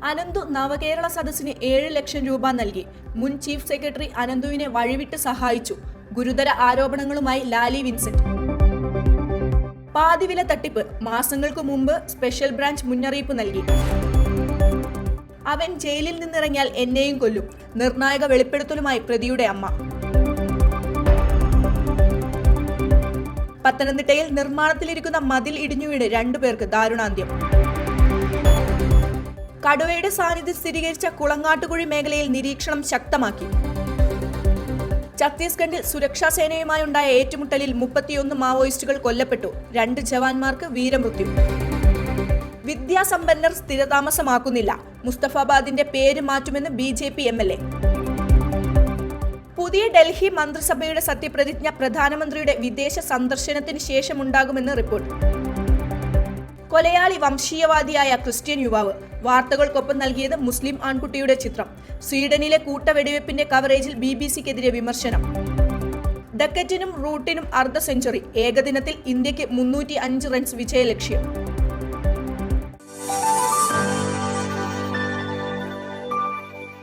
അനന്തു നവകേരള സദസ്സിന് 7 ലക്ഷം രൂപ നൽകി. മുൻ ചീഫ് സെക്രട്ടറി അനന്തുവിനെ വഴിവിട്ട് സഹായിച്ചു. ഗുരുതര ആരോപണങ്ങളുമായി ലാലി വിൻസെന്റ്. പാതിവില തട്ടിപ്പ്. മാസങ്ങൾക്ക് മുമ്പ് സ്പെഷ്യൽ ബ്രാഞ്ച് മുന്നറിയിപ്പ് നൽകി. അവൻ ജയിലിൽ നിന്നിറങ്ങിയാൽ എന്നെയും കൊല്ലും. നിർണായക വെളിപ്പെടുത്തലുമായി പ്രതിയുടെ അമ്മ. പത്തനംതിട്ടയിൽ നിർമ്മാണത്തിലിരിക്കുന്ന മതിൽ ഇടിഞ്ഞു വീണ് 2 പേർക്ക് ദാരുണാന്ത്യം. കടുവയുടെ സാന്നിധ്യം സ്ഥിരീകരിച്ച കുളങ്ങാട്ടുകുഴി മേഖലയിൽ നിരീക്ഷണം ശക്തമാക്കി. ഛത്തീസ്ഗഡിൽ സുരക്ഷാ സേനയുമായുണ്ടായ ഏറ്റുമുട്ടലിൽ 31 മാവോയിസ്റ്റുകൾ കൊല്ലപ്പെട്ടു. 2 ജവാന്മാർക്ക് വീരമൃത്യു. വിദ്യാസമ്പന്നർ സ്ഥിരതാമസമാക്കുന്നില്ല. മുസ്തഫാബാദിന്റെ പേര് മാറ്റുമെന്ന് BJP MLA. പുതിയ ഡൽഹി മന്ത്രിസഭയുടെ സത്യപ്രതിജ്ഞ പ്രധാനമന്ത്രിയുടെ വിദേശ സന്ദർശനത്തിന് ശേഷമുണ്ടാകുമെന്ന് റിപ്പോർട്ട്. കൊലയാളി വംശീയവാദിയായ ക്രിസ്ത്യൻ യുവാവ്. വാർത്തകൾക്കൊപ്പം നൽകിയത് മുസ്ലിം ആൺകുട്ടിയുടെ ചിത്രം. സ്വീഡനിലെ കൂട്ടവെടിവെപ്പിന്റെ കവറേജിൽ BBCക്കെതിരെ വിമർശനം. ഡക്കറ്റിനും റൂട്ടിനും അർദ്ധ സെഞ്ചുറി. ഏകദിനത്തിൽ ഇന്ത്യക്ക് 305 റൺസ് വിജയലക്ഷ്യം.